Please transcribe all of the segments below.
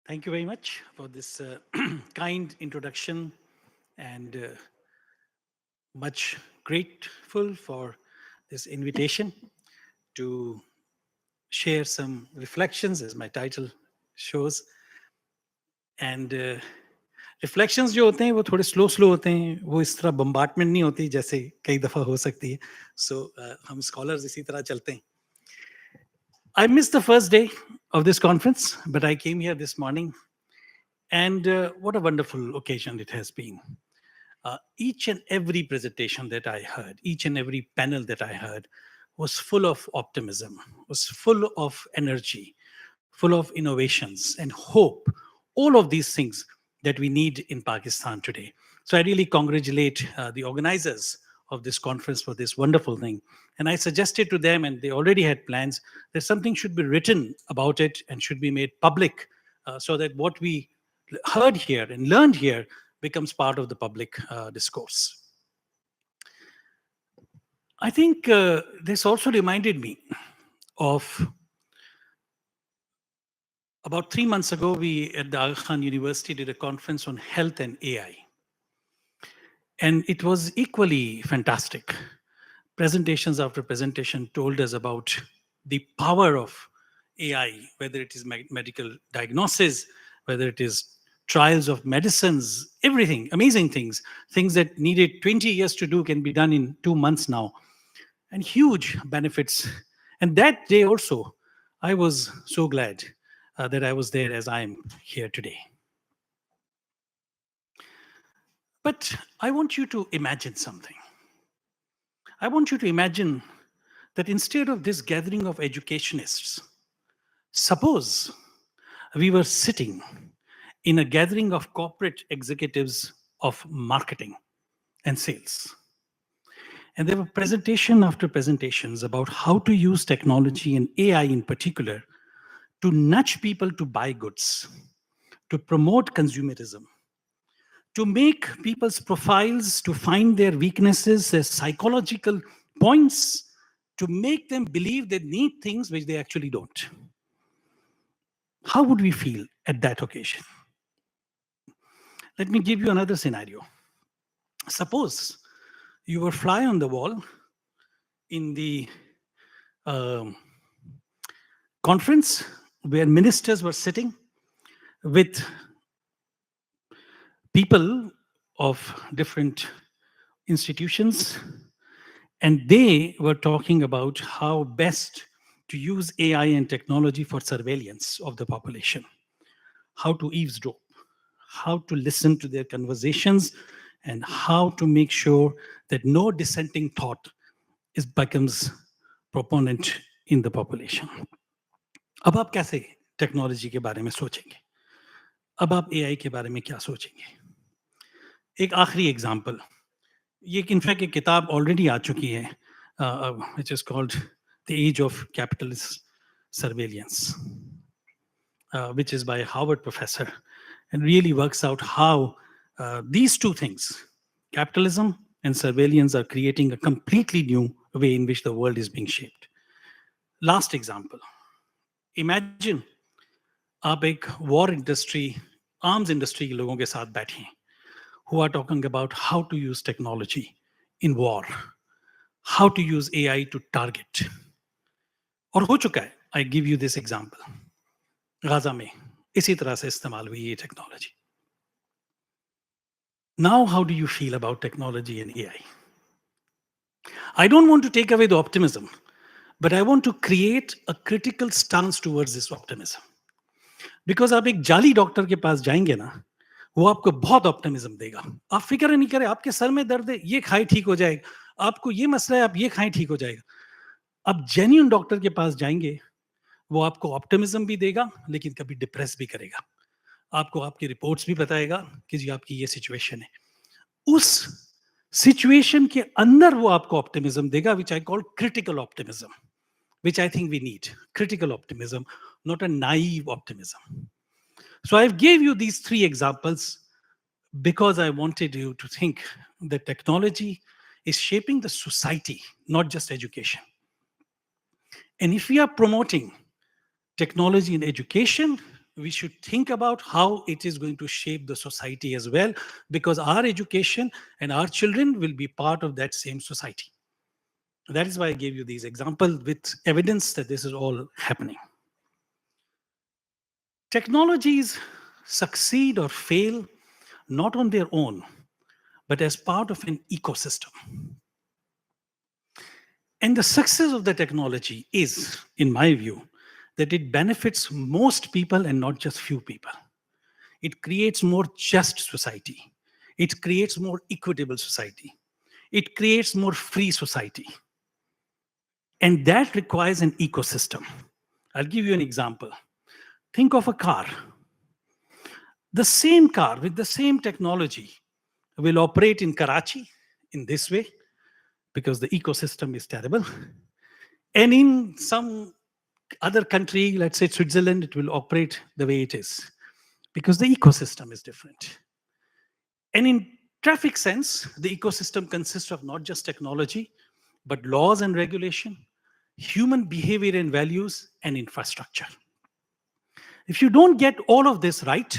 Thank you very much for this kind introduction and much grateful for this invitation to share some reflections as my title shows. And reflections जो होते हैं वो थोड़े slow होते हैं, वो इस तरह बम्बार्टमेंट नहीं होती जैसे कई दफ़ा हो सकती है. सो हम स्कॉलर्स इसी तरह चलते हैं. I missed the first day of this conference, but I came here this morning, and what a wonderful occasion it has been. Each and every presentation that I heard, each and every panel that I heard was full of optimism, was full of energy, full of innovations and hope, all of these things that we need in Pakistan today. So I really congratulate the organizers of this conference for this wonderful thing. And I suggested to them, and they already had plans, that something should be written about it and should be made public so that what we heard here and learned here becomes part of the public discourse. I think this also reminded me of about 3 months ago, we at the Aga Khan University did a conference on health and AI. And it was equally fantastic. Presentations after presentation told us about the power of AI, whether it is medical diagnosis, whether it is trials of medicines, everything, amazing things. Things that needed 20 years to do can be done in 2 months now. And huge benefits. And that day also, I was so glad that I was there as I am here today. But I want you to imagine something. I want you to imagine that instead of this gathering of educationists, suppose we were sitting in a gathering of corporate executives of marketing and sales. And there were presentation after presentations about how to use technology and AI in particular to nudge people to buy goods, to promote consumerism, to make people's profiles, to find their weaknesses, their psychological points, to make them believe they need things which they actually don't. How would we feel at that occasion? Let me give you another scenario. Suppose you were fly on the wall in the conference where ministers were sitting with people of different institutions, and they were talking about how best to use AI and technology for surveillance of the population, how to eavesdrop, how to listen to their conversations, and how to make sure that no dissenting thought becomes proponent in the population. अब आप कैसे technology के बारे में सोचेंगे? अब आप AI के बारे में क्या सोचेंगे? एक आखिरी एग्जांपल, ये इनफैक्ट एक किताब ऑलरेडी आ चुकी है, which is called The Age of Capitalist Surveillance, which is by a Harvard professor, and really works out how these two things, capitalism and surveillance, are creating a completely new way in which the world is being shaped. Last example, imagine आप एक war industry, arms industry के लोगों के साथ बैठे हैं, who are talking about how to use technology in war, how to use AI to target. और हो चुका है, I give you this example. Gaza में इसी तरह से इस्तेमाल हुई ये technology. Now, how do you feel about technology and AI? I don't want to take away the optimism, but I want to create a critical stance towards this optimism. Because आप एक जाली डॉक्टर के पास जाएंगे ना, वो आपको बहुत optimism देगा. आप फिक्र नहीं करें, आपके सर में दर्द है, ये खाएं ठीक हो जाएगा. आपको ये मसला है, आप ये खाएं ठीक हो जाएगा. आप जेन्युइन डॉक्टर के पास जाएंगे, वो आपको ऑप्टिमिज्म भी देगा, लेकिन कभी डिप्रेस भी करेगा. आपको आपकी रिपोर्ट्स भी बताएगा कि जी आपकी ये सिचुएशन है. उस सिचुएशन के अंदर वो आपको ऑप्टिमिज्म देगा, which I call critical optimism, which I think we need. Critical optimism, not a naive optimism. So I gave you these 3 examples because I wanted you to think that technology is shaping the society, not just education. And if we are promoting technology in education, we should think about how it is going to shape the society as well, because our education and our children will be part of that same society. That is why I gave you these examples with evidence that this is all happening. Technologies succeed or fail not on their own, but as part of an ecosystem. And the success of the technology is, in my view, that it benefits most people and not just few people. It creates more just society. It creates more equitable society. It creates more free society. And that requires an ecosystem. I'll give you an example. Think of a car. The same car with the same technology will operate in Karachi in this way because the ecosystem is terrible. And in some other country, let's say Switzerland, it will operate the way it is because the ecosystem is different. And in traffic sense, the ecosystem consists of not just technology, but laws and regulation, human behavior and values, and infrastructure. If you don't get all of this right,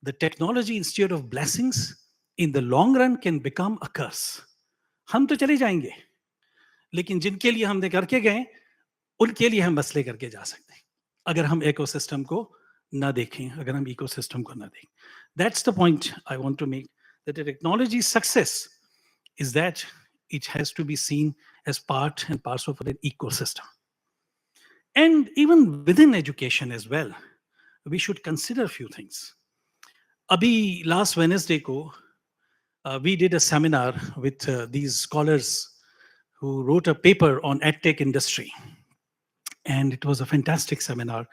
the technology, instead of blessings, in the long run can become a curse. हम तो चले जाएंगे, लेकिन जिनके लिए हमने करके गए, उनके लिए हम मसले करके जा सकते हैं, अगर हम इकोसिस्टम को ना देखें, अगर हम इकोसिस्टम को ना देखें. That's the point I want to make, that the technology's success is that it has to be seen as part and parcel of an ecosystem. And even within education as well, we should consider a few things. Abhi last Wednesday ko, we did a seminar with these scholars who wrote a paper on edtech industry. And it was a fantastic seminar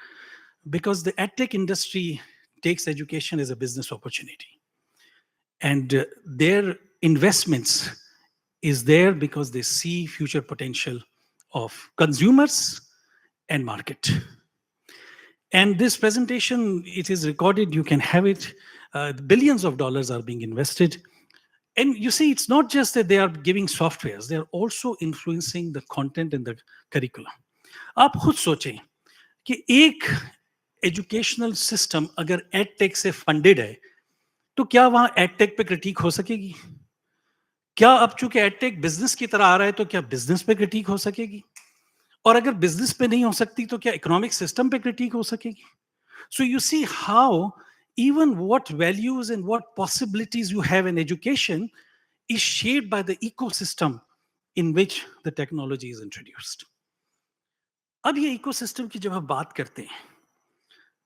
because the edtech industry takes education as a business opportunity. And their investments is there because they see future potential of consumers and market. And this presentation, it is recorded, you can have it. Billions of dollars are being invested. And you see, it's not just that they are giving softwares, they are also influencing the content and the curriculum. आप खुद सोचें कि एक educational system अगर edtech से funded है, तो क्या वहां एडटेक पे क्रिटिक हो सकेगी? क्या अब चूंकि एडटेक बिजनेस की तरह आ रहा है, तो क्या बिजनेस पे क्रिटिक हो सकेगी? और अगर बिजनेस पे नहीं हो सकती, तो क्या इकोनॉमिक सिस्टम पे क्रिटिक हो सकेगी? So you see how even what values and what possibilities you have in education is shaped by the ecosystem in which the technology is introduced. अब ये ecosystem की जब हम बात करते हैं,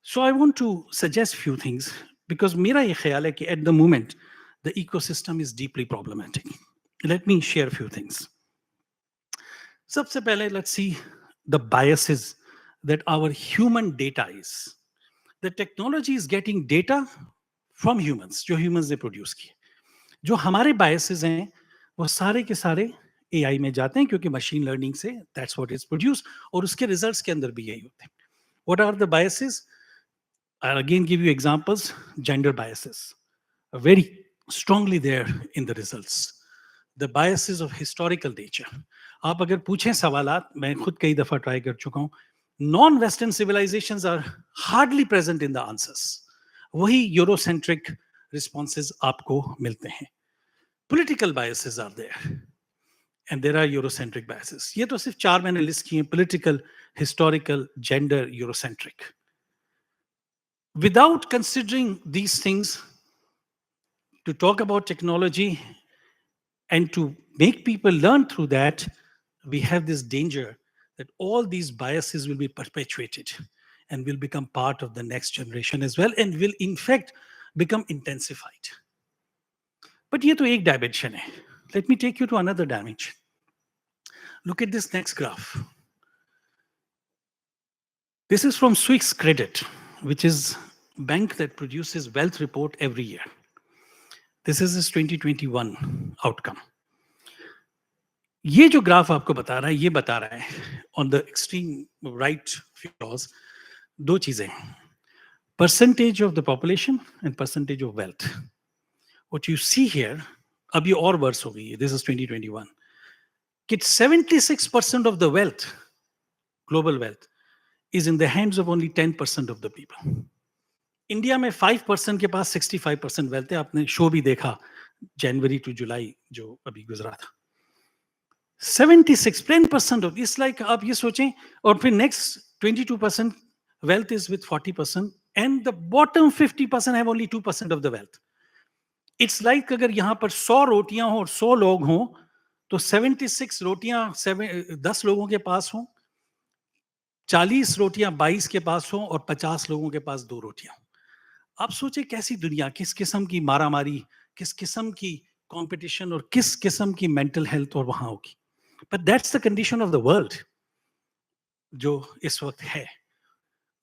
so I want to suggest few things because मेरा ये ख्याल है कि at the moment the ecosystem is deeply problematic. Let me share a few things. सबसे पहले, let's see the biases that our human data is. The technology is getting data from humans, जो humans ने produce किए. जो हमारे biases हैं, वो सारे के सारे AI में जाते हैं क्योंकि machine learning से that's what is produced, और उसके results के अंदर भी यही होते हैं. What are the biases? I'll again give you examples. Gender biases are very strongly there in the results. The biases of historical nature. आप अगर पूछें सवालात, मैं खुद कई दफा ट्राई कर चुका हूं, non-Western civilizations are hardly present in the answers. वही Eurocentric responses आपको मिलते हैं. Political biases are there. And there are Eurocentric biases. ये तो सिर्फ 4 मैंने लिस्ट किए हैं: political, historical, gender, Eurocentric. Without considering these things, to talk about technology and to make people learn through that, we have this danger that all these biases will be perpetuated and will become part of the next generation as well and will in fact become intensified. But ये तो एक dimension है. Let me take you to another dimension. Look at this next graph. This is from Swiss Credit, which is a bank that produces wealth report every year. This is his 2021 outcome. ये जो graph आपको बता रहा है, ये बता रहा है on the extreme right figures, दो चीजें, percentage of the population and percentage of wealth. What you see here, अब ये और वर्स हो गई है, this is 2021, कि 76% of the wealth, global wealth, is in the hands of only 10% of the people. India में 5% के पास 65% वेल्थ है. आपने शो भी देखा जनवरी टू जुलाई जो अभी गुजरा था. 76 10% of इट्स लाइक आप ये सोचें. और फिर next 22% wealth is with 40% and the bottom 50% have only 2% of the wealth. It's like अगर यहाँ पर 100 रोटियां हो और 100 लोग हों तो 76 रोटियां 10 लोगों के पास हों, 40 रोटियां 22 के पास हों और 50 लोगों के पास 2 रोटियां. आप सोचे कैसी दुनिया, किस किस्म की मारामारी, किस किस्म की कंपटीशन और किस किस्म की मेंटल हेल्थ और वहां होगी. But that's the condition of the world जो इस वक्त है.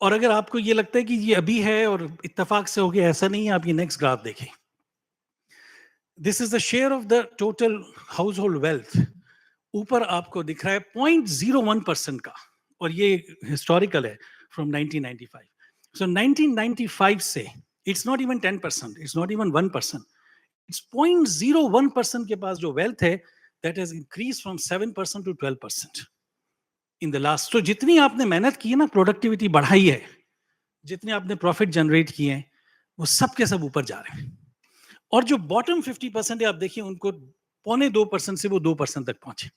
और अगर आपको ये लगता है कि ये अभी है और इत्तेफाक से हो गया, ऐसा नहीं है. आप ये नेक्स्ट ग्राफ देखें. This is the share of the total house hold wealth. ऊपर आपको दिख रहा है 0.01% का, और ये हिस्टोरिकल है फ्रॉम 1995. सो 1995 से it's not even 10%, it's not even 1%, it's 0.01% के पास जो वेल्थ है that has increase from 7% to 12% in the last. तो जितनी आपने मेहनत की है ना, प्रोडक्टिविटी बढ़ाई है, जितने आपने प्रॉफिट जनरेट किए हैं, वो सब के सब ऊपर जा रहे हैं. और जो बॉटम 50% है, आप देखिए उनको 0.25% से वो 2% तक पहुंचे.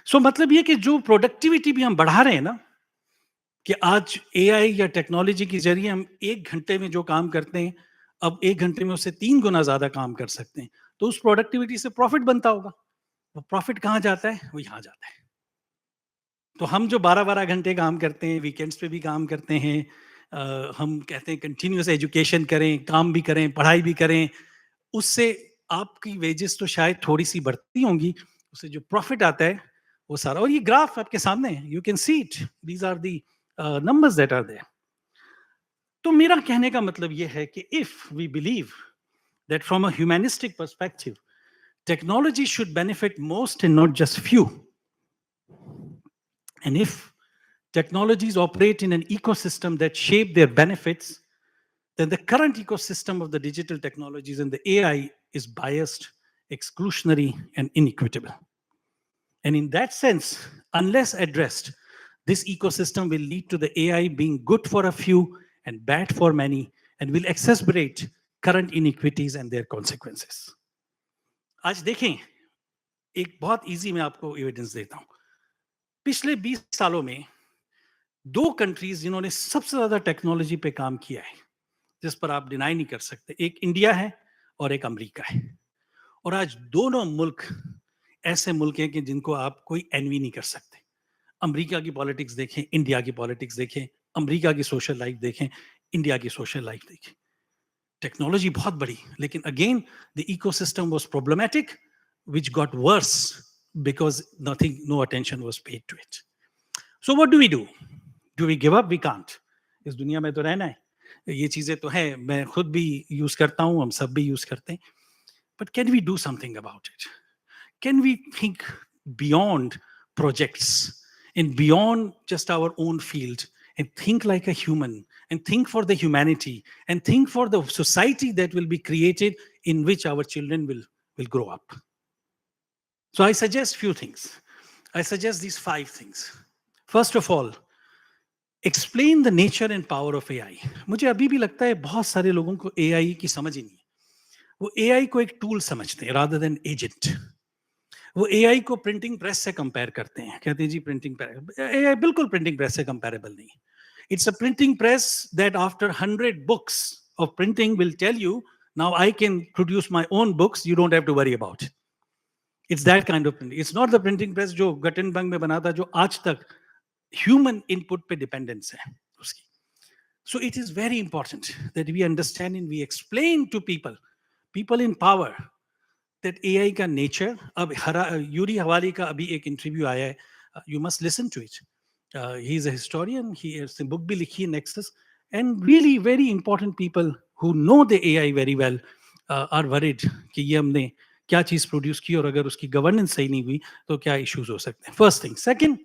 सो मतलब ये कि जो प्रोडक्टिविटी भी हम बढ़ा रहे हैं ना, कि आज एआई या टेक्नोलॉजी के जरिए हम 1 घंटे में जो काम करते हैं, अब 1 घंटे में उससे 3 गुना ज्यादा काम कर सकते हैं. तो उस प्रोडक्टिविटी से प्रॉफिट बनता होगा. वो प्रॉफिट कहां जाता है? वो यहां जाता है. तो हम जो 12-12 घंटे काम करते हैं, वीकेंड्स पे भी काम करते हैं, हम कहते हैं कंटिन्यूस एजुकेशन करें, काम भी करें, पढ़ाई भी करें, उससे आपकी वेजेस तो शायद थोड़ी सी बढ़ती होंगी, उससे जो प्रॉफिट आता है वो सारा. और ये ग्राफ आपके सामने है, you can see it, these are the numbers that are there. तो मेरा कहने का मतलब ये है कि if we believe that from a humanistic perspective technology should benefit most and not just few. And if technologies operate in an ecosystem that shape their benefits, then the current ecosystem of the digital technologies and the AI is biased, exclusionary, and inequitable. And in that sense, unless addressed, this ecosystem will lead to the AI being good for a few and bad for many, and will exacerbate current inequities and their consequences. आज देखें, एक बहुत easy मैं आपको evidence देता हूं. पिछले 20 सालों में 2 कंट्रीज जिन्होंने सबसे ज्यादा टेक्नोलॉजी पे काम किया है, जिस पर आप डिनाई नहीं कर सकते, एक इंडिया है और एक अमेरिका है. और आज दोनों मुल्क ऐसे मुल्क हैं कि जिनको आप कोई एनवी नहीं कर सकते. अमेरिका की पॉलिटिक्स देखें, इंडिया की पॉलिटिक्स देखें, अमेरिका की सोशल लाइफ देखें, इंडिया की सोशल लाइफ देखें. टेक्नोलॉजी बहुत बड़ी, लेकिन again the ecosystem was problematic, which got worse because no attention was paid to it. So what do we do? Do we give up? We can't. इस दुनिया में तो रहना है. ये चीजें तो हैं, मैं खुद भी यूज करता हूं, हम सब भी यूज करते हैं. But can we do something about it? Can we think beyond projects and beyond just our own field and think like a human and think for the humanity and think for the society that will be created in which our children will grow up? So I suggest few things. I suggest these 5 things. First of all, explain the nature and power of AI. मुझे अभी भी लगता है बहुत सारे लोगों को AI की समझ ही नहीं है. वो AI को एक टूल समझते हैं rather than agent. वो AI को प्रिंटिंग प्रेस से कंपेयर करते हैं, कहते हैं जी प्रिंटिंग प्रेस. AI बिल्कुल प्रिंटिंग प्रेस से कंपेरेबल नहीं. It's a printing press that after 100 books of printing will tell you, now I can produce my own books, you don't have to worry about it. It's that kind of printing. It's not the printing press जो Gutenberg में बना था, जो आज तक human input पे dependence है उसकी. So it is very important that we understand and we explain to people in power, that AI का nature. अब यूरी हवाली का अभी एक इंटरव्यू आया है, you must listen to it. He is a historian, he has a book भी लिखी है Nexus, and really very important people who know the AI very well are worried कि ये हमने क्या चीज प्रोड्यूस की और अगर उसकी गवर्नेंस सही नहीं हुई तो क्या इश्यूज हो सकते हैं. First thing. Second,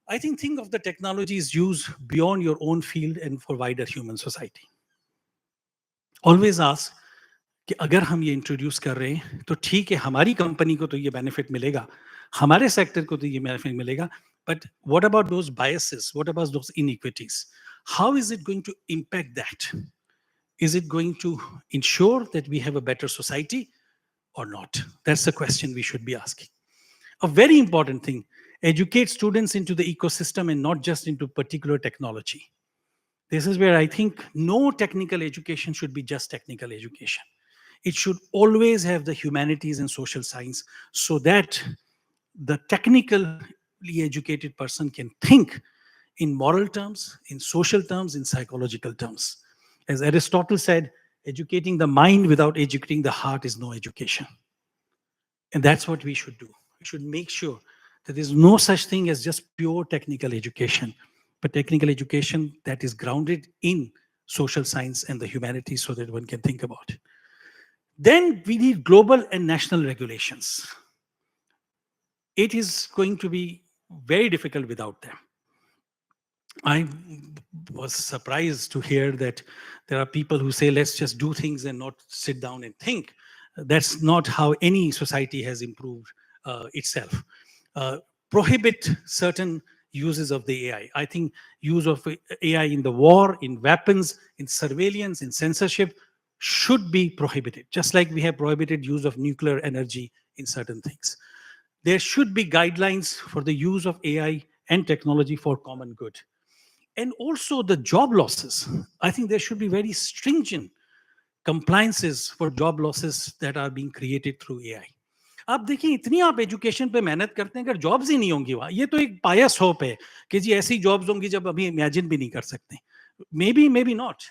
I think of the technologies use beyond your own field and for wider human society. Always ask कि अगर हम ये इंट्रोड्यूस कर रहे हैं तो ठीक है, हमारी कंपनी को तो ये बेनिफिट मिलेगा, हमारे सेक्टर को तो ये बेनिफिट मिलेगा, But what about those biases? What about those inequities? How is it going to impact that? Is it going to ensure that we have a better society or not? That's the question we should be asking. A very important thing, educate students into the ecosystem and not just into particular technology. This is where I think no technical education should be just technical education. It should always have the humanities and social science so that the technically educated person can think in moral terms, in social terms, in psychological terms. As Aristotle said, educating the mind without educating the heart is no education. And that's what we should do. We should make sure that there's no such thing as just pure technical education, but technical education that is grounded in social science and the humanities so that one can think about it. Then we need global and national regulations. It is going to be very difficult without them. I was surprised to hear that there are people who say, let's just do things and not sit down and think. That's not how any society has improved itself. Prohibit certain uses of the AI. I think use of AI in the war, in weapons, in surveillance, in censorship should be prohibited, just like we have prohibited use of nuclear energy in certain things. There should be guidelines for the use of AI and technology for common good. And also the job losses. I think there should be very stringent compliances for job losses that are being created through AI. आप देखिए इतनी आप education पे मेहनत करते हैं अगर jobs ही नहीं होंगी वहां ये तो एक पायस होप है कि जी ऐसी जॉब्स होंगी जब अभी इमेजिन भी नहीं कर सकते may be not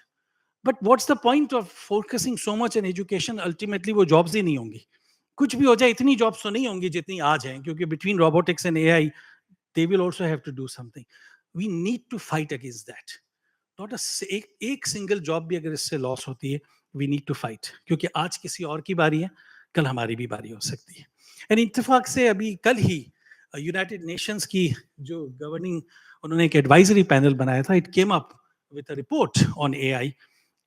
but what's the point of focusing so much in education ultimately वो जॉब्स ही नहीं होंगी कुछ भी हो जाए इतनी जॉब्स तो नहीं होंगी जितनी आज हैं क्योंकि between robotics and AI they will also have to do something. We need to fight against that. Not एक single job भी अगर इससे loss होती है, we need to fight. क्योंकि आज किसी और की बारी है, कल हमारी भी बारी हो सकती है. And इत्तेफाक से अभी कल ही United Nations की जो governing उन्होंने एक advisory panel बनाया था, it came up with a report on AI,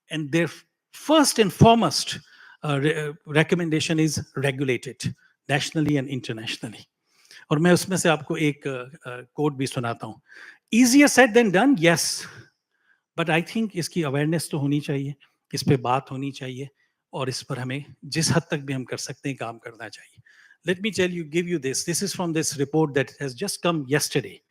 and their first and foremost recommendation is regulate it nationally and internationally. और मैं उसमें से आपको एक कोड भी सुनाता हूँ easier said than done, yes, but I think इसकी अवेयरनेस तो होनी चाहिए, इस पे बात होनी चाहिए और इस पर हमें जिस हद तक भी हम कर सकते हैं काम करना चाहिए. Let me give you this is from this report that has just come yesterday.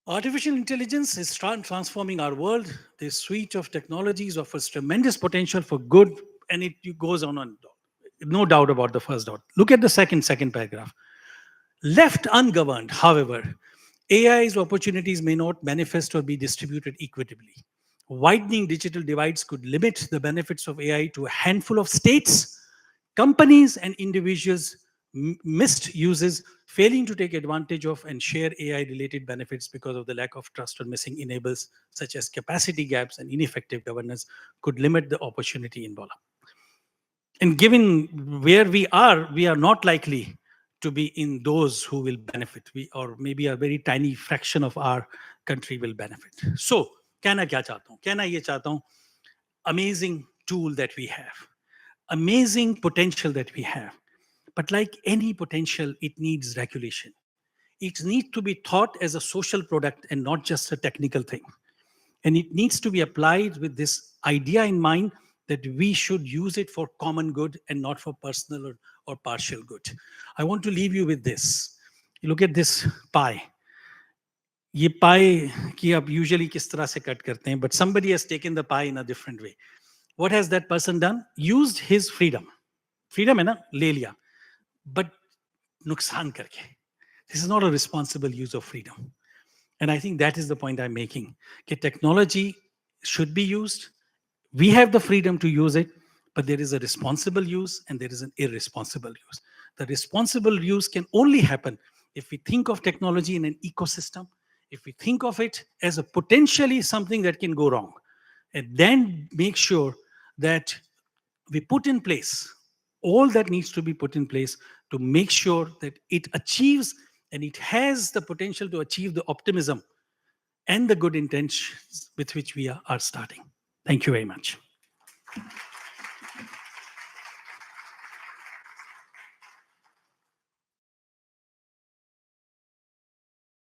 Artificial intelligence is transforming our world. This suite of technologies offers tremendous potential for good, and it goes on and on. No doubt about the first dot. Look at the second paragraph. Left ungoverned, however, AI's opportunities may not manifest or be distributed equitably. Widening digital divides could limit the benefits of AI to a handful of states, companies, and individuals missed uses, failing to take advantage of and share AI-related benefits because of the lack of trust or missing enablers, such as capacity gaps and ineffective governance, could limit the opportunity involved. And given where we are not likely to be in those who will benefit. Or maybe a very tiny fraction of our country will benefit. So, कहना क्या चाहता हूँ? कहना ये चाहता हूँ, amazing tool that we have, amazing potential that we have. But like any potential, it needs regulation. It needs to be thought as a social product and not just a technical thing. And it needs to be applied with this idea in mind that we should use it for common good and not for personal or partial good. I want to leave you with this. You look at this pie. ये pie की आप usually किस तरह से cut करते हैं, but somebody has taken the pie in a different way. What has that person done? Used his freedom. Freedom है ना, ले लिया, but नुकसान करके. This is not a responsible use of freedom. And I think that is the point I'm making. Okay, technology should be used. We have the freedom to use it, but there is a responsible use and there is an irresponsible use. The responsible use can only happen if we think of technology in an ecosystem, if we think of it as a potentially something that can go wrong, and then make sure that we put in place all that needs to be put in place to make sure that it achieves and it has the potential to achieve the optimism and the good intentions with which we are starting. Thank you very much.